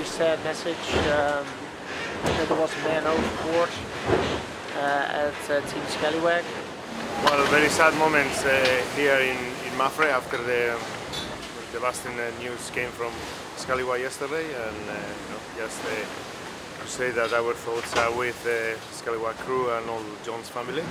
sad message that there was a man overboard at Team Scallywag. Well, very sad moments here in Mafre after the devastating news came from Scallywag yesterday, and just to say that our thoughts are with the Scallywag crew and all John's family.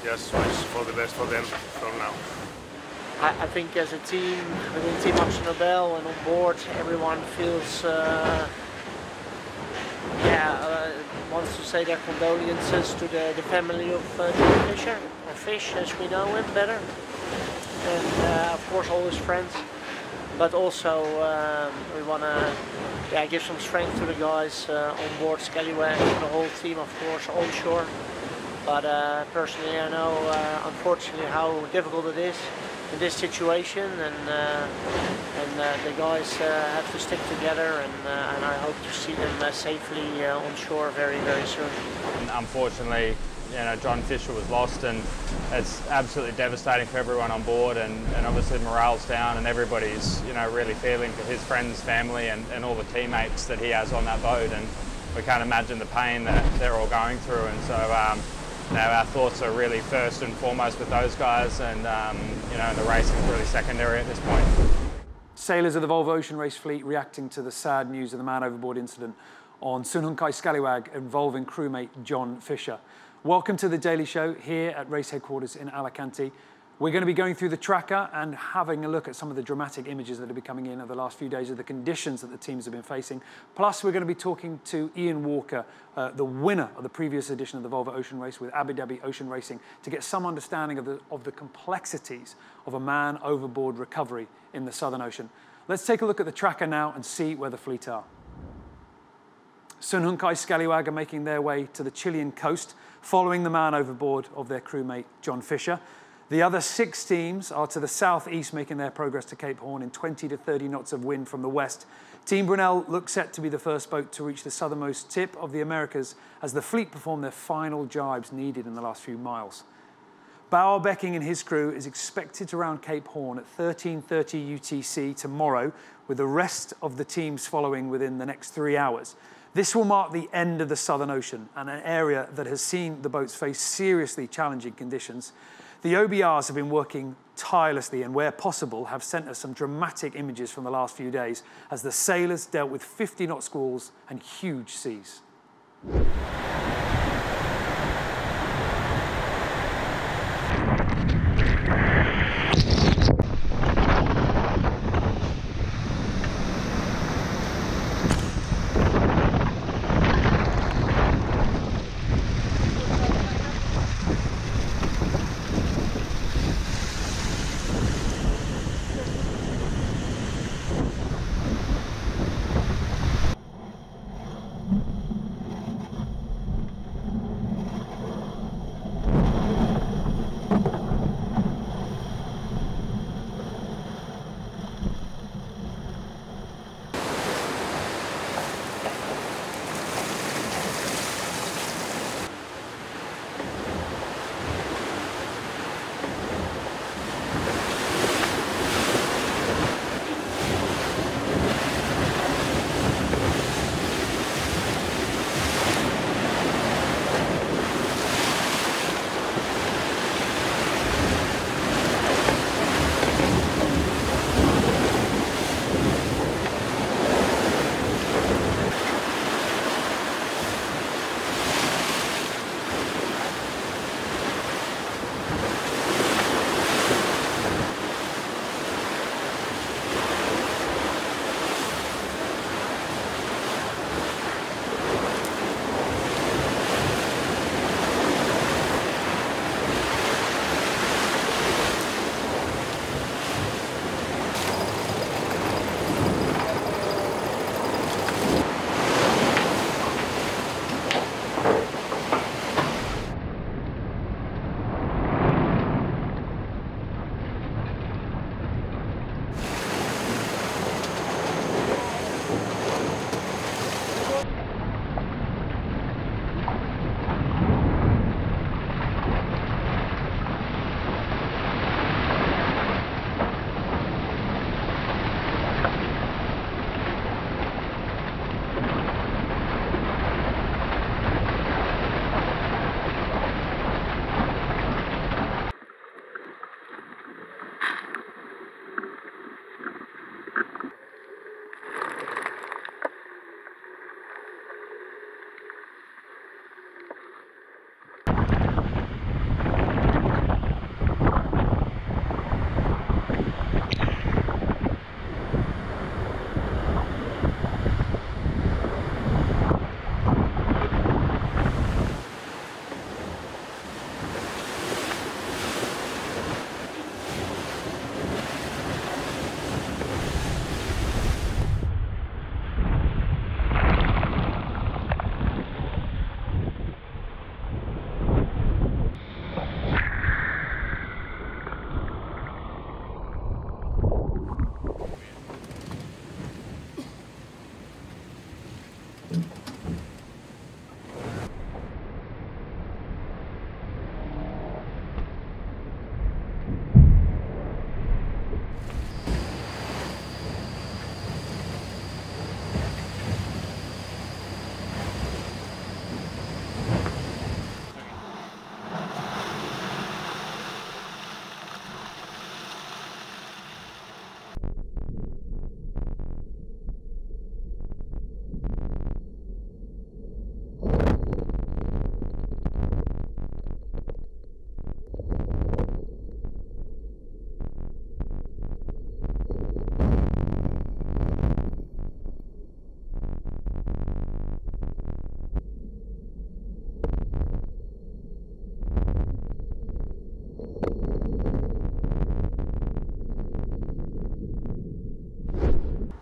Just wish for the best for them from now. I think as a team, within Team Axel Nobel and on board, everyone feels, wants to say their condolences to the family of John Fisher, or Fish as we know him better, and of course all his friends. But also we want to give some strength to the guys on board Scallywag and the whole team, of course, onshore. But personally, I know unfortunately how difficult it is in this situation, and the guys have to stick together, and I hope to see them safely on shore very, very soon. Unfortunately, John Fisher was lost, and it's absolutely devastating for everyone on board, and obviously morale's down, and everybody's really feeling for his friends, family, and all the teammates that he has on that boat, and we can't imagine the pain that they're all going through, and so our thoughts are really first and foremost with those guys, and the racing is really secondary at this point. Sailors of the Volvo Ocean Race fleet reacting to the sad news of the man overboard incident on Sunhunkai Scallywag involving crewmate John Fisher. Welcome to the Daily Show here at race headquarters in Alicante. We're going to be going through the tracker and having a look at some of the dramatic images that have been coming in over the last few days of the conditions that the teams have been facing. Plus, we're going to be talking to Ian Walker, the winner of the previous edition of the Volvo Ocean Race with Abu Dhabi Ocean Racing, to get some understanding of the complexities of a man overboard recovery in the Southern Ocean. Let's take a look at the tracker now and see where the fleet are. Sunhunkai Scallywag are making their way to the Chilean coast, following the man overboard of their crewmate John Fisher. The other 6 teams are to the southeast, making their progress to Cape Horn in 20 to 30 knots of wind from the west. Team Brunel looks set to be the first boat to reach the southernmost tip of the Americas as the fleet perform their final jibes needed in the last few miles. Bauer Becking and his crew is expected to round Cape Horn at 13:30 UTC tomorrow, with the rest of the teams following within the next 3 hours. This will mark the end of the Southern Ocean and an area that has seen the boats face seriously challenging conditions. The OBRs have been working tirelessly and, where possible, have sent us some dramatic images from the last few days as the sailors dealt with 50-knot squalls and huge seas.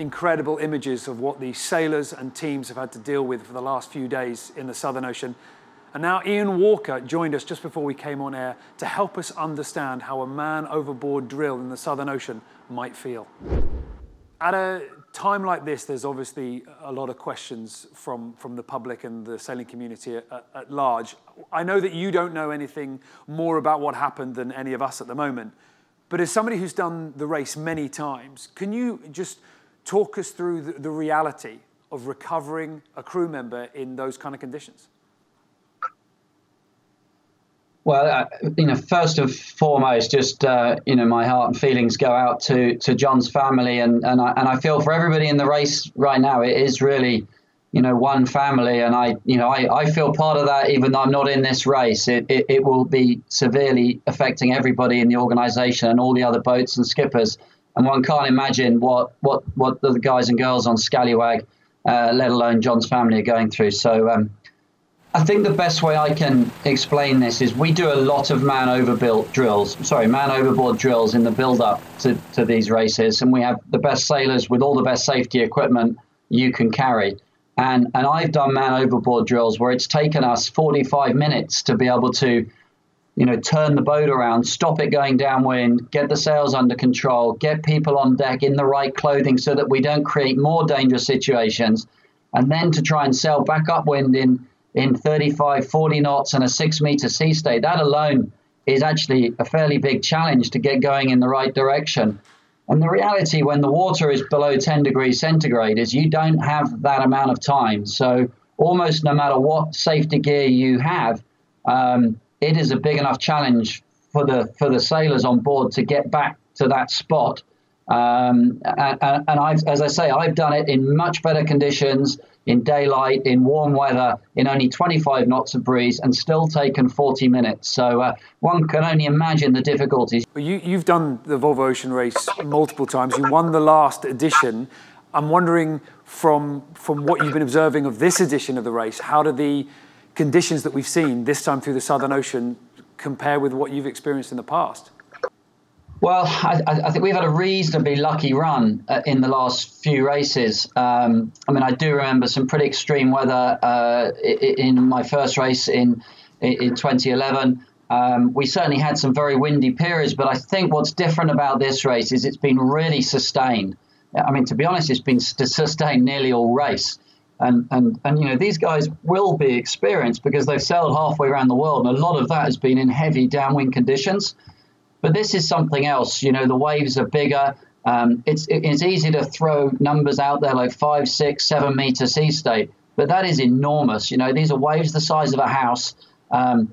incredible images of what the sailors and teams have had to deal with for the last few days in the Southern Ocean. And now Ian Walker joined us just before we came on air to help us understand how a man overboard drill in the Southern Ocean might feel. At a time like this, there's obviously a lot of questions from the public and the sailing community at large. I know that you don't know anything more about what happened than any of us at the moment, but as somebody who's done the race many times, can you just talk us through the reality of recovering a crew member in those kind of conditions? Well, first and foremost, just my heart and feelings go out to John's family, and I feel for everybody in the race right now. It is really, one family, and I feel part of that, even though I'm not in this race. It will be severely affecting everybody in the organisation and all the other boats and skippers, and one can't imagine what the guys and girls on Scallywag, let alone John's family, are going through. So. I think the best way I can explain this is we do a lot of man overboard drills in the build-up to these races, and we have the best sailors with all the best safety equipment you can carry. And I've done man overboard drills where it's taken us 45 minutes to be able to, turn the boat around, stop it going downwind, get the sails under control, get people on deck in the right clothing so that we don't create more dangerous situations, and then to try and sail back upwind in 35, 40 knots and a 6-meter sea state. That alone is actually a fairly big challenge to get going in the right direction. And the reality when the water is below 10 degrees centigrade is you don't have that amount of time. So almost no matter what safety gear you have, it is a big enough challenge for the sailors on board to get back to that spot. And as I say, I've done it in much better conditions, in daylight, in warm weather, in only 25 knots of breeze, and still taken 40 minutes. So one can only imagine the difficulties. But you've done the Volvo Ocean Race multiple times. You won the last edition. I'm wondering, from what you've been observing of this edition of the race, how do the conditions that we've seen this time through the Southern Ocean compare with what you've experienced in the past? Well, I think we've had a reasonably lucky run in the last few races. I do remember some pretty extreme weather in my first race in 2011. We certainly had some very windy periods, but I think what's different about this race is it's been really sustained. To be honest, it's been sustained nearly all race. And these guys will be experienced because they've sailed halfway around the world, and a lot of that has been in heavy downwind conditions. But this is something else. The waves are bigger. It's easy to throw numbers out there like 5, 6, 7 meter sea state, but that is enormous. These are waves the size of a house, and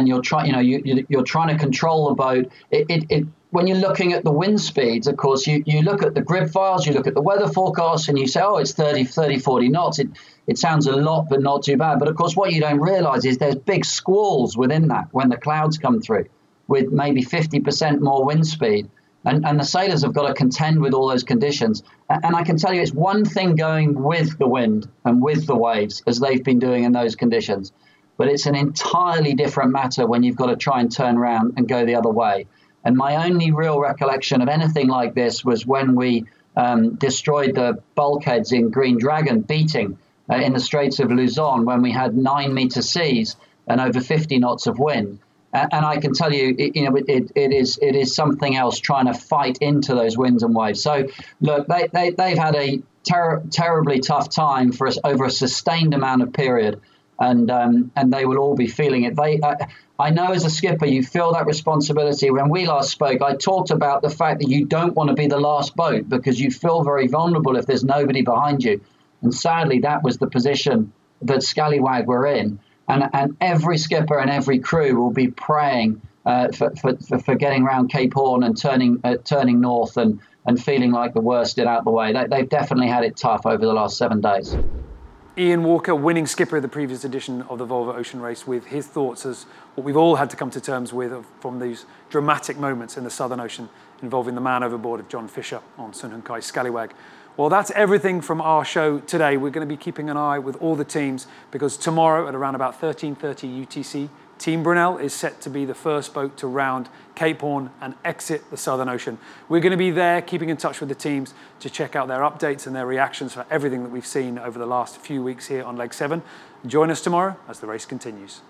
you're trying to control the boat. When you're looking at the wind speeds, of course, you look at the grid files, you look at the weather forecast, and you say, oh, it's 30, 40 knots. It sounds a lot, but not too bad. But of course, what you don't realize is there's big squalls within that when the clouds come through, with maybe 50% more wind speed. And the sailors have got to contend with all those conditions. And I can tell you it's one thing going with the wind and with the waves, as they've been doing in those conditions. But it's an entirely different matter when you've got to try and turn around and go the other way. And my only real recollection of anything like this was when we destroyed the bulkheads in Green Dragon beating in the Straits of Luzon, when we had 9-meter seas and over 50 knots of wind. And I can tell you, it is something else trying to fight into those winds and waves. So, look, they've had a terribly tough time for us over a sustained amount of period, and they will all be feeling it. I know as a skipper, you feel that responsibility. When we last spoke, I talked about the fact that you don't want to be the last boat because you feel very vulnerable if there's nobody behind you. And sadly, that was the position that Scallywag were in. And every skipper and every crew will be praying for getting around Cape Horn and turning north and feeling like the worst is out the way. They've definitely had it tough over the last 7 days. Ian Walker, winning skipper of the previous edition of the Volvo Ocean Race, with his thoughts as what we've all had to come to terms with from these dramatic moments in the Southern Ocean involving the man overboard of John Fisher on Sun Hun Kai's Scallywag. Well, that's everything from our show today. We're going to be keeping an eye with all the teams because tomorrow at around about 13:30 UTC, Team Brunel is set to be the first boat to round Cape Horn and exit the Southern Ocean. We're going to be there keeping in touch with the teams to check out their updates and their reactions for everything that we've seen over the last few weeks here on Leg 7. Join us tomorrow as the race continues.